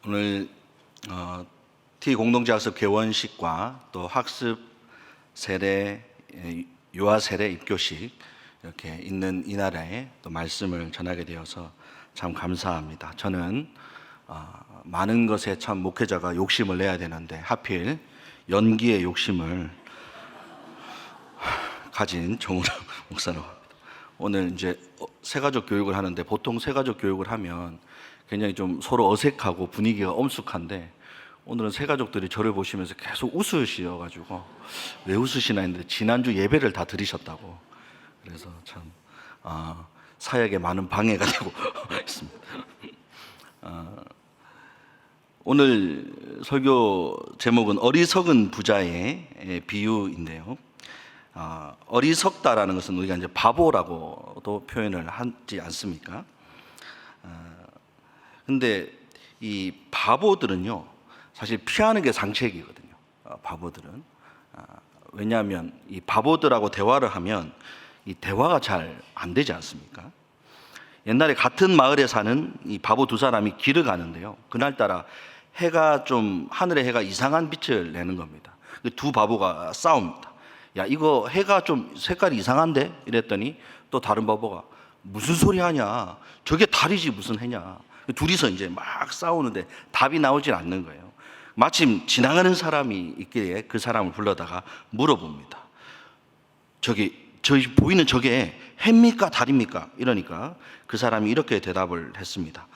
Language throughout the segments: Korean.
오늘 T공동대학습 개원식과 또 학습 세례, 유아 세례 입교식 이렇게 있는 이날에 또 말씀을 전하게 되어서 참 감사합니다. 저는 많은 것에 참 목회자가 욕심을 내야 되는데 하필 연기의 욕심을 가진 정우랑 목사라고 합니다. 오늘 이제 새가족 교육을 하는데 보통 새가족 교육을 하면 굉장히 좀 서로 어색하고 분위기가 엄숙한데 오늘은 새가족들이 저를 보시면서 계속 웃으셔가지고 왜 웃으시나 했는데 지난주 예배를 다 들으셨다고. 그래서 참 사역에 많은 방해가 되고 있습니다. 오늘 설교 제목은 어리석은 부자의 비유인데요. 어리석다라는 것은 우리가 이제 바보라고도 표현을 하지 않습니까? 근데 이 바보들은요, 사실 피하는 게 상책이거든요. 바보들은. 왜냐하면 이 바보들하고 대화를 하면 이 대화가 잘 안 되지 않습니까? 옛날에 같은 마을에 사는 이 바보 두 사람이 길을 가는데요. 그날따라 하늘의 해가 이상한 빛을 내는 겁니다. 두 바보가 싸웁니다. 야, 이거 해가 좀 색깔이 이상한데? 이랬더니 또 다른 바보가 무슨 소리 하냐? 저게 달이지 무슨 해냐? 둘이서 이제 막 싸우는데 답이 나오질 않는 거예요. 마침 지나가는 사람이 있기에 그 사람을 불러다가 물어봅니다. 저기 보이는 저게 해입니까 달입니까? 이러니까 그 사람이 이렇게 대답을 했습니다.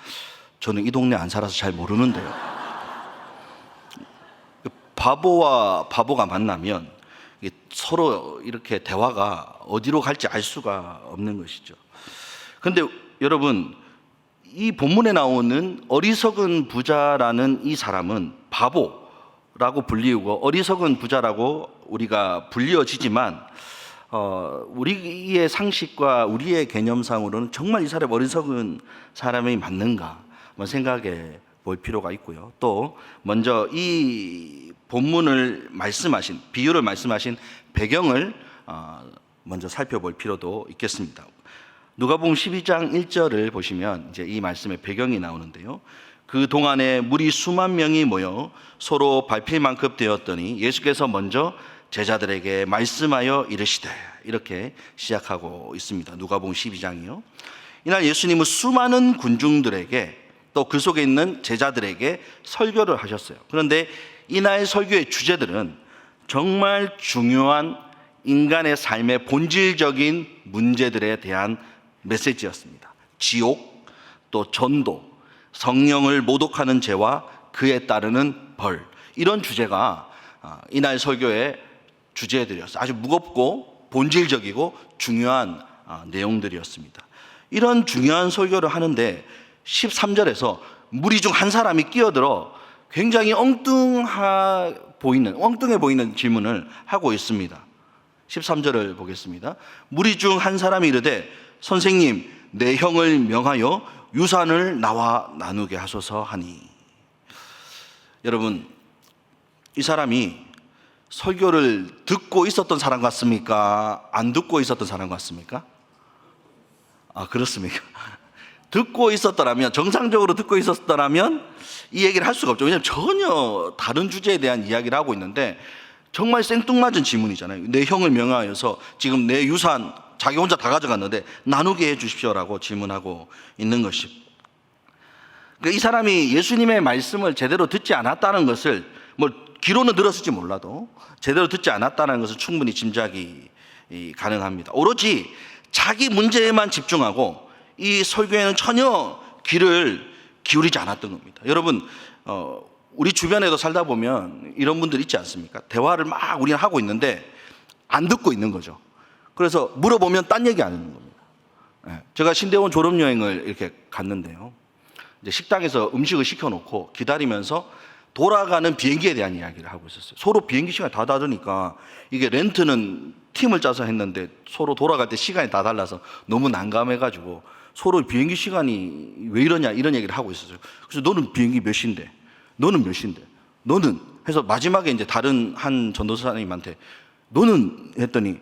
저는 이 동네 안 살아서 잘 모르는데요. 바보와 바보가 만나면 서로 이렇게 대화가 어디로 갈지 알 수가 없는 것이죠. 그런데 여러분, 이 본문에 나오는 어리석은 부자라는 이 사람은 바보라고 불리우고 어리석은 부자라고 우리가 불리어지지만 우리의 상식과 우리의 개념상으로는 정말 이 사람이 어리석은 사람이 맞는가 한번 생각해 볼 필요가 있고요. 또 먼저 이 본문을 비유를 말씀하신 배경을 먼저 살펴볼 필요도 있겠습니다. 누가복음 12장 1절을 보시면 이제 이 말씀의 배경이 나오는데요. 그 동안에 무리 수만 명이 모여 서로 밟힐 만큼 되었더니 예수께서 먼저 제자들에게 말씀하여 이르시되, 이렇게 시작하고 있습니다. 누가복음 12장이요. 이날 예수님은 수많은 군중들에게 또 그 속에 있는 제자들에게 설교를 하셨어요. 그런데 이날 설교의 주제들은 정말 중요한 인간의 삶의 본질적인 문제들에 대한 메시지였습니다. 지옥, 또 전도, 성령을 모독하는 죄와 그에 따르는 벌, 이런 주제가 이날 설교의 주제들이었어요. 아주 무겁고 본질적이고 중요한 내용들이었습니다. 이런 중요한 설교를 하는데 13절에서 무리 중 한 사람이 끼어들어 굉장히 엉뚱해 보이는 질문을 하고 있습니다. 13절을 보겠습니다. 무리 중 한 사람이 이르되 선생님, 내 형을 명하여 유산을 나와 나누게 하소서 하니. 여러분, 이 사람이 설교를 듣고 있었던 사람 같습니까? 안 듣고 있었던 사람 같습니까? 그렇습니까? 듣고 있었더라면, 정상적으로 듣고 있었더라면 이 얘기를 할 수가 없죠. 왜냐하면 전혀 다른 주제에 대한 이야기를 하고 있는데 정말 생뚱맞은 질문이잖아요. 내 형을 명하여서 지금 내 유산 자기 혼자 다 가져갔는데 나누게 해 주십시오라고 질문하고 있는 것입니다. 그러니까 이 사람이 예수님의 말씀을 제대로 듣지 않았다는 것을, 귀로는 들었을지 몰라도 제대로 듣지 않았다는 것을 충분히 짐작이 가능합니다. 오로지 자기 문제에만 집중하고 이 설교에는 전혀 귀를 기울이지 않았던 겁니다. 여러분, 우리 주변에도 살다 보면 이런 분들 있지 않습니까? 대화를 막 우리는 하고 있는데 안 듣고 있는 거죠. 그래서 물어보면 딴 얘기 안 하는 겁니다. 제가 신대원 졸업여행을 이렇게 갔는데요. 이제 식당에서 음식을 시켜놓고 기다리면서 돌아가는 비행기에 대한 이야기를 하고 있었어요. 서로 비행기 시간이 다 다르니까 이게 렌트는 팀을 짜서 했는데 서로 돌아갈 때 시간이 다 달라서 너무 난감해가지고 서로 비행기 시간이 왜 이러냐 이런 얘기를 하고 있었어요. 그래서 너는 비행기 몇 시인데? 너는 몇 시인데? 너는? 해서 마지막에 이제 다른 한 전도사님한테 너는? 했더니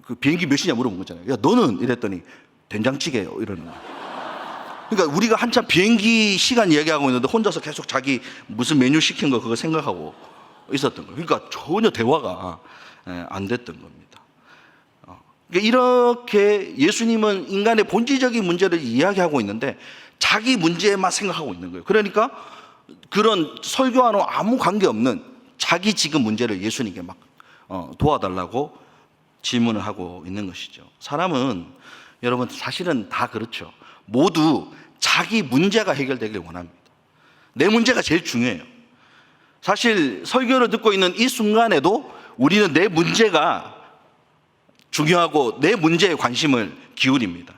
그 비행기 몇 시냐 물어본 거잖아요. 야, 너는? 이랬더니 된장찌개요 이러는 거예요. 그러니까 우리가 한참 비행기 시간 이야기하고 있는데 혼자서 계속 자기 무슨 메뉴 시킨 거 그거 생각하고 있었던 거예요. 그러니까 전혀 대화가 안 됐던 겁니다. 그러니까 이렇게 예수님은 인간의 본질적인 문제를 이야기하고 있는데 자기 문제만 생각하고 있는 거예요. 그러니까 그런 설교와는 아무 관계없는 자기 지금 문제를 예수님께 막 도와달라고 질문을 하고 있는 것이죠. 사람은 여러분 사실은 다 그렇죠. 모두 자기 문제가 해결되길 원합니다. 내 문제가 제일 중요해요. 사실 설교를 듣고 있는 이 순간에도 우리는 내 문제가 중요하고 내 문제에 관심을 기울입니다.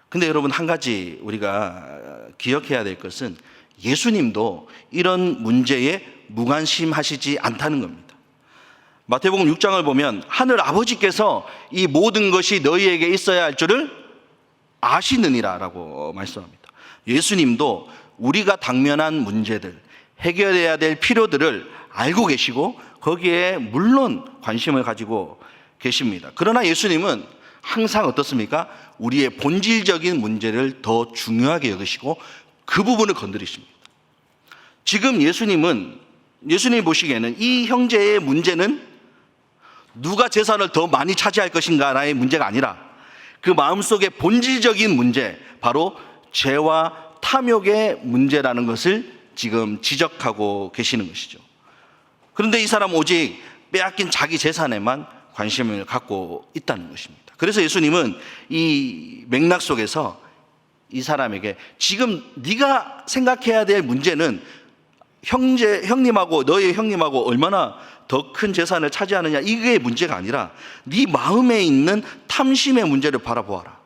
근데 여러분 한 가지 우리가 기억해야 될 것은 예수님도 이런 문제에 무관심하시지 않다는 겁니다. 마태복음 6장을 보면 하늘 아버지께서 이 모든 것이 너희에게 있어야 할 줄을 아시느니라 라고 말씀합니다. 예수님도 우리가 당면한 문제들, 해결해야 될 필요들을 알고 계시고 거기에 물론 관심을 가지고 계십니다. 그러나 예수님은 항상 어떻습니까? 우리의 본질적인 문제를 더 중요하게 여기시고 그 부분을 건드리십니다. 지금 예수님 보시기에는 이 형제의 문제는 누가 재산을 더 많이 차지할 것인가라의 문제가 아니라 그 마음속의 본질적인 문제, 바로 죄와 탐욕의 문제라는 것을 지금 지적하고 계시는 것이죠. 그런데 이 사람은 오직 빼앗긴 자기 재산에만 관심을 갖고 있다는 것입니다. 그래서 예수님은 이 맥락 속에서 이 사람에게 지금 네가 생각해야 될 문제는 형님하고 너의 형님하고 얼마나 더 큰 재산을 차지하느냐, 이게 문제가 아니라 네 마음에 있는 탐심의 문제를 바라보아라.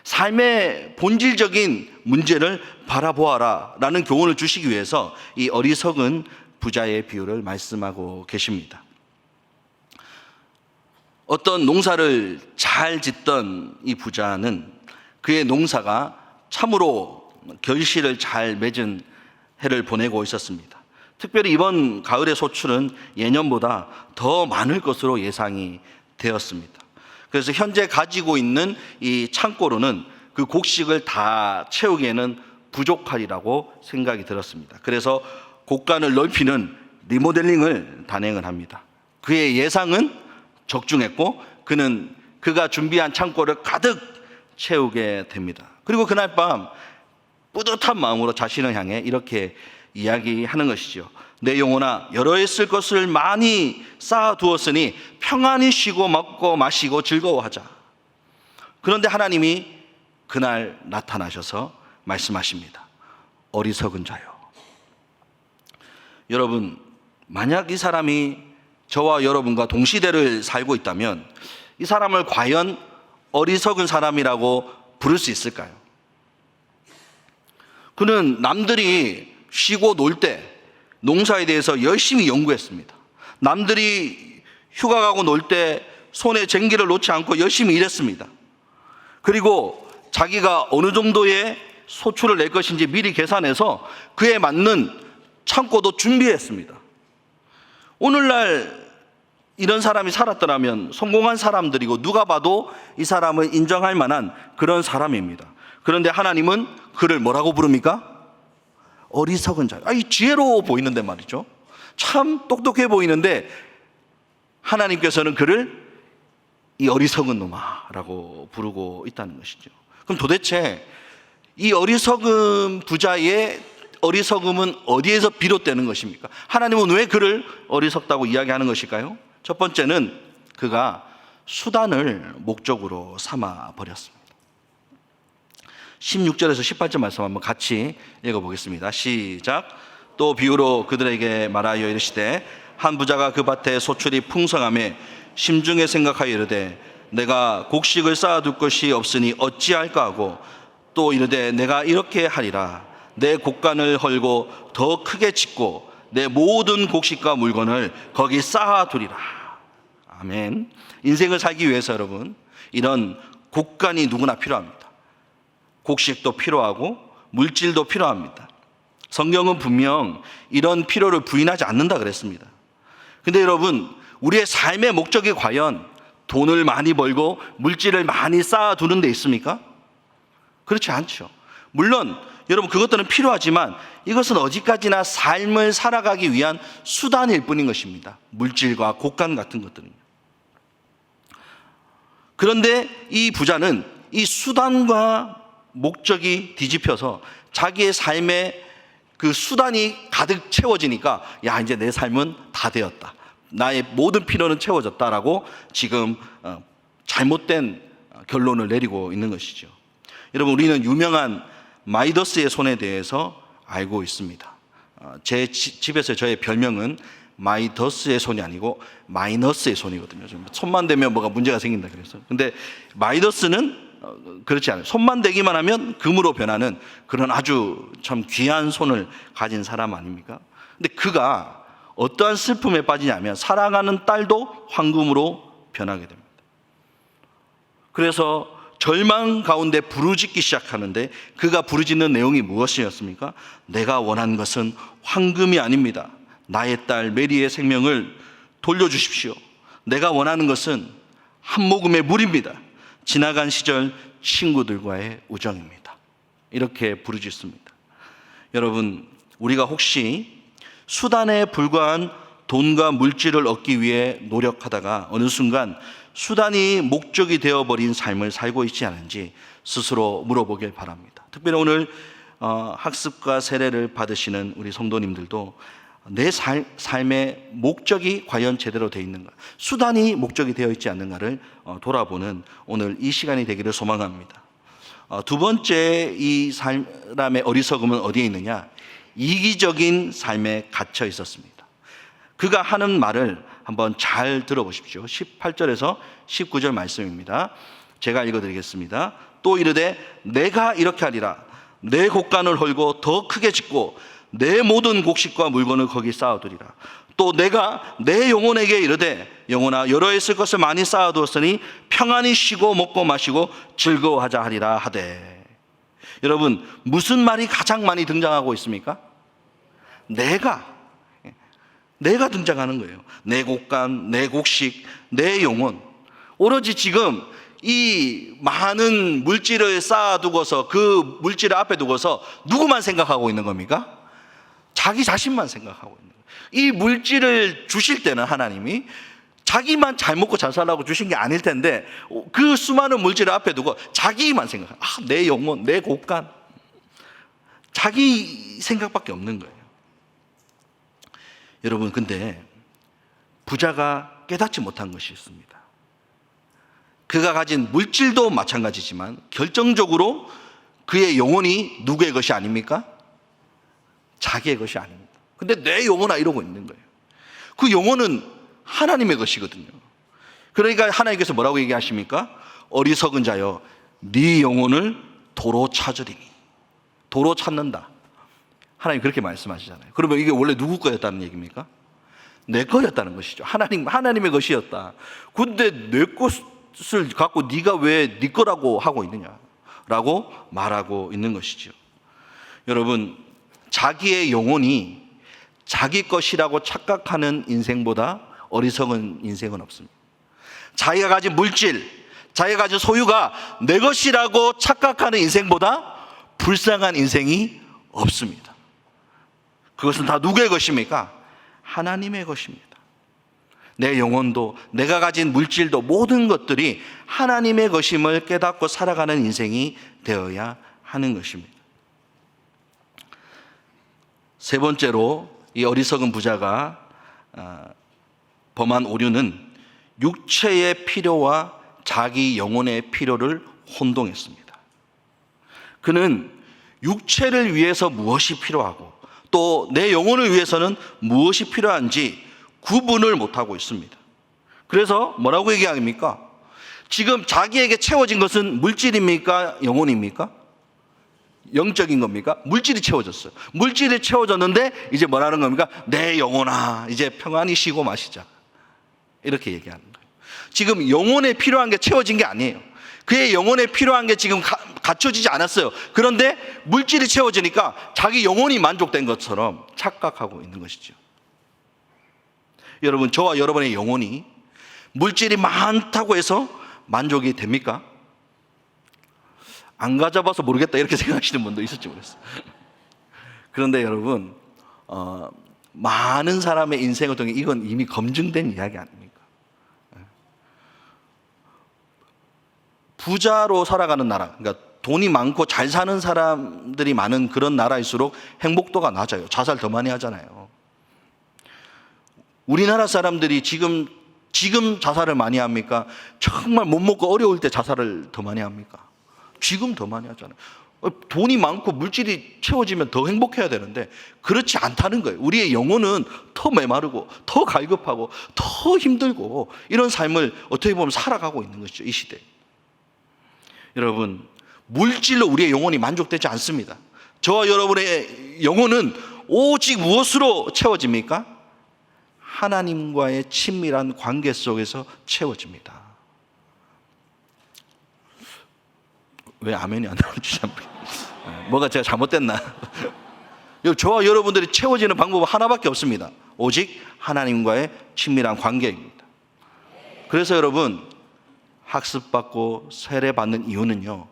삶의 본질적인 문제를 바라보아라 라는 교훈을 주시기 위해서 이 어리석은 부자의 비유를 말씀하고 계십니다. 어떤 농사를 잘 짓던 이 부자는 그의 농사가 참으로 결실을 잘 맺은 해를 보내고 있었습니다. 특별히 이번 가을의 소출은 예년보다 더 많을 것으로 예상이 되었습니다. 그래서 현재 가지고 있는 이 창고로는 그 곡식을 다 채우기에는 부족하리라고 생각이 들었습니다. 그래서 곡간을 넓히는 리모델링을 단행을 합니다. 그의 예상은 적중했고 그가 준비한 창고를 가득 채우게 됩니다. 그리고 그날 밤 뿌듯한 마음으로 자신을 향해 이렇게 이야기하는 것이죠. 내 영혼아, 여러 해 쓸 것을 많이 쌓아두었으니 평안히 쉬고 먹고 마시고 즐거워하자. 그런데 하나님이 그날 나타나셔서 말씀하십니다. 어리석은 자요. 여러분, 만약 이 사람이 저와 여러분과 동시대를 살고 있다면 이 사람을 과연 어리석은 사람이라고 부를 수 있을까요? 그는 남들이 쉬고 놀 때 농사에 대해서 열심히 연구했습니다. 남들이 휴가 가고 놀 때 손에 쟁기를 놓지 않고 열심히 일했습니다. 그리고 자기가 어느 정도의 소출을 낼 것인지 미리 계산해서 그에 맞는 창고도 준비했습니다. 오늘날 이런 사람이 살았더라면 성공한 사람들이고 누가 봐도 이 사람은 인정할 만한 그런 사람입니다. 그런데 하나님은 그를 뭐라고 부릅니까? 어리석은 자. 이 지혜로워 보이는데 말이죠. 참 똑똑해 보이는데 하나님께서는 그를 이 어리석은 놈아라고 부르고 있다는 것이죠. 그럼 도대체 이 어리석은 부자의 어리석음은 어디에서 비롯되는 것입니까? 하나님은 왜 그를 어리석다고 이야기하는 것일까요? 첫 번째는 그가 수단을 목적으로 삼아 버렸습니다. 16절에서 18절 말씀 한번 같이 읽어보겠습니다. 시작. 또 비유로 그들에게 말하여 이르시되 한 부자가 그 밭에 소출이 풍성하매 심중에 생각하여 이르되 내가 곡식을 쌓아둘 것이 없으니 어찌할까 하고 또 이르되 내가 이렇게 하리라. 내 곡간을 헐고 더 크게 짓고 내 모든 곡식과 물건을 거기 쌓아두리라. 아멘. 인생을 살기 위해서 여러분 이런 곡간이 누구나 필요합니다. 곡식도 필요하고 물질도 필요합니다. 성경은 분명 이런 필요를 부인하지 않는다 그랬습니다. 근데 여러분 우리의 삶의 목적이 과연 돈을 많이 벌고 물질을 많이 쌓아두는 데 있습니까? 그렇지 않죠. 물론 여러분 그것들은 필요하지만 이것은 어디까지나 삶을 살아가기 위한 수단일 뿐인 것입니다. 물질과 곡간 같은 것들은. 그런데 이 부자는 이 수단과 목적이 뒤집혀서 자기의 삶에 그 수단이 가득 채워지니까 야, 이제 내 삶은 다 되었다. 나의 모든 필요는 채워졌다라고 지금 잘못된 결론을 내리고 있는 것이죠. 여러분, 우리는 유명한 마이더스의 손에 대해서 알고 있습니다. 제 집에서 저의 별명은 마이더스의 손이 아니고 마이너스의 손이거든요. 손만 대면 뭐가 문제가 생긴다 그래서. 근데 마이더스는 그렇지 않아요. 손만 대기만 하면 금으로 변하는 그런 아주 참 귀한 손을 가진 사람 아닙니까? 근데 그가 어떠한 슬픔에 빠지냐면 사랑하는 딸도 황금으로 변하게 됩니다. 그래서 절망 가운데 부르짖기 시작하는데 그가 부르짖는 내용이 무엇이었습니까? 내가 원한 것은 황금이 아닙니다. 나의 딸 메리의 생명을 돌려주십시오. 내가 원하는 것은 한 모금의 물입니다. 지나간 시절 친구들과의 우정입니다. 이렇게 부르짖습니다. 여러분, 우리가 혹시 수단에 불과한 돈과 물질을 얻기 위해 노력하다가 어느 순간 수단이 목적이 되어버린 삶을 살고 있지 않은지 스스로 물어보길 바랍니다. 특별히 오늘 학습과 세례를 받으시는 우리 성도님들도 내 삶의 목적이 과연 제대로 되어 있는가, 수단이 목적이 되어 있지 않는가를 돌아보는 오늘 이 시간이 되기를 소망합니다. 두 번째, 이 사람의 어리석음은 어디에 있느냐? 이기적인 삶에 갇혀 있었습니다. 그가 하는 말을 한번 잘 들어보십시오. 18절에서 19절 말씀입니다. 제가 읽어드리겠습니다. 또 이르되 내가 이렇게 하리라. 내 곡간을 헐고 더 크게 짓고 내 모든 곡식과 물건을 거기 쌓아두리라. 또 내가 내 영혼에게 이르되 영혼아 여러 해 쓸 것을 많이 쌓아두었으니 평안히 쉬고 먹고 마시고 즐거워하자 하리라 하되. 여러분, 무슨 말이 가장 많이 등장하고 있습니까? 내가 등장하는 거예요. 내 곡간, 내 곡식, 내 영혼. 오로지 지금 이 많은 물질을 쌓아두고서 그 물질을 앞에 두고서 누구만 생각하고 있는 겁니까? 자기 자신만 생각하고 있는 거예요. 이 물질을 주실 때는 하나님이 자기만 잘 먹고 잘 살라고 주신 게 아닐 텐데 그 수많은 물질을 앞에 두고 자기만 생각해요. 내 영혼, 내 곡간. 자기 생각밖에 없는 거예요. 여러분, 근데 부자가 깨닫지 못한 것이 있습니다. 그가 가진 물질도 마찬가지지만 결정적으로 그의 영혼이 누구의 것이 아닙니까? 자기의 것이 아닙니다. 근데 내 영혼아 이러고 있는 거예요. 그 영혼은 하나님의 것이거든요. 그러니까 하나님께서 뭐라고 얘기하십니까? 어리석은 자여 네 영혼을 도로 찾으리니. 도로 찾는다. 하나님 그렇게 말씀하시잖아요. 그러면 이게 원래 누구 거였다는 얘기입니까? 내 거였다는 것이죠. 하나님의 것이었다. 근데 내 것을 갖고 네가 왜 네 거라고 하고 있느냐라고 말하고 있는 것이죠. 여러분, 자기의 영혼이 자기 것이라고 착각하는 인생보다 어리석은 인생은 없습니다. 자기가 가진 물질, 자기가 가진 소유가 내 것이라고 착각하는 인생보다 불쌍한 인생이 없습니다. 그것은 다 누구의 것입니까? 하나님의 것입니다. 내 영혼도 내가 가진 물질도 모든 것들이 하나님의 것임을 깨닫고 살아가는 인생이 되어야 하는 것입니다. 세 번째로 이 어리석은 부자가 범한 오류는 육체의 필요와 자기 영혼의 필요를 혼동했습니다. 그는 육체를 위해서 무엇이 필요하고 또 내 영혼을 위해서는 무엇이 필요한지 구분을 못하고 있습니다. 그래서 뭐라고 얘기합니까? 지금 자기에게 채워진 것은 물질입니까? 영혼입니까? 영적인 겁니까? 물질이 채워졌어요. 물질이 채워졌는데 이제 뭐라는 겁니까? 내 영혼아 이제 평안히 쉬고 마시자. 이렇게 얘기하는 거예요. 지금 영혼에 필요한 게 채워진 게 아니에요. 그의 영혼에 필요한 게 지금 갖춰지지 않았어요. 그런데 물질이 채워지니까 자기 영혼이 만족된 것처럼 착각하고 있는 것이죠. 여러분, 저와 여러분의 영혼이 물질이 많다고 해서 만족이 됩니까? 안 가져봐서 모르겠다 이렇게 생각하시는 분도 있을지 모르겠어요. 그런데 여러분, 많은 사람의 인생을 통해 이건 이미 검증된 이야기 아닙니까? 부자로 살아가는 나라, 그러니까 돈이 많고 잘 사는 사람들이 많은 그런 나라일수록 행복도가 낮아요. 자살 더 많이 하잖아요. 우리나라 사람들이 지금 자살을 많이 합니까? 정말 못 먹고 어려울 때 자살을 더 많이 합니까? 지금 더 많이 하잖아요. 돈이 많고 물질이 채워지면 더 행복해야 되는데 그렇지 않다는 거예요. 우리의 영혼은 더 메마르고 더 갈급하고 더 힘들고 이런 삶을 어떻게 보면 살아가고 있는 것이죠, 이 시대에. 여러분, 물질로 우리의 영혼이 만족되지 않습니다. 저와 여러분의 영혼은 오직 무엇으로 채워집니까? 하나님과의 친밀한 관계 속에서 채워집니다. 왜 아멘이 안 나오지? 뭐가 제가 잘못됐나? 저와 여러분들이 채워지는 방법은 하나밖에 없습니다. 오직 하나님과의 친밀한 관계입니다. 그래서 여러분, 학습받고 세례받는 이유는요,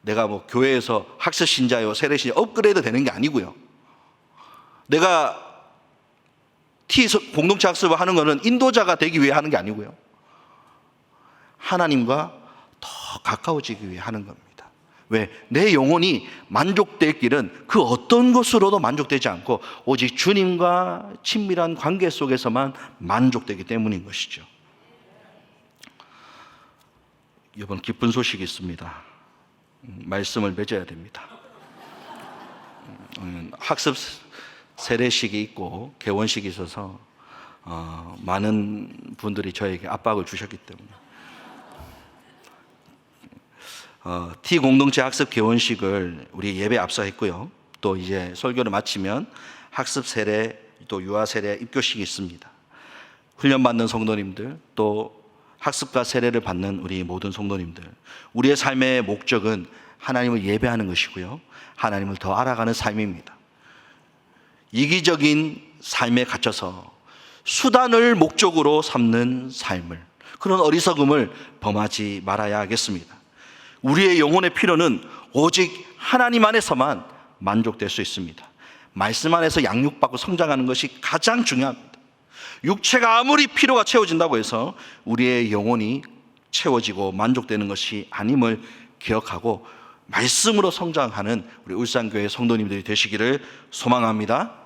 내가 뭐 교회에서 학습신자요, 세례신자 업그레이드 되는 게 아니고요, 내가 공동체 학습을 하는 것은 인도자가 되기 위해 하는 게 아니고요, 하나님과 더 가까워지기 위해 하는 겁니다. 왜? 내 영혼이 만족될 길은 그 어떤 것으로도 만족되지 않고 오직 주님과 친밀한 관계 속에서만 만족되기 때문인 것이죠. 이번 기쁜 소식이 있습니다. 말씀을 맺어야 됩니다. 학습 세례식이 있고 개원식이 있어서 많은 분들이 저에게 압박을 주셨기 때문에 T 공동체 학습 개원식을 우리 예배 앞서 했고요. 또 이제 설교를 마치면 학습 세례 또 유아 세례 입교식이 있습니다. 훈련받는 성도님들 또 학습과 세례를 받는 우리 모든 성도님들, 우리의 삶의 목적은 하나님을 예배하는 것이고요, 하나님을 더 알아가는 삶입니다. 이기적인 삶에 갇혀서 수단을 목적으로 삼는 삶을, 그런 어리석음을 범하지 말아야 하겠습니다. 우리의 영혼의 필요는 오직 하나님 안에서만 만족될 수 있습니다. 말씀 안에서 양육받고 성장하는 것이 가장 중요합니다. 육체가 아무리 피로가 채워진다고 해서 우리의 영혼이 채워지고 만족되는 것이 아님을 기억하고 말씀으로 성장하는 우리 울산교회 성도님들이 되시기를 소망합니다.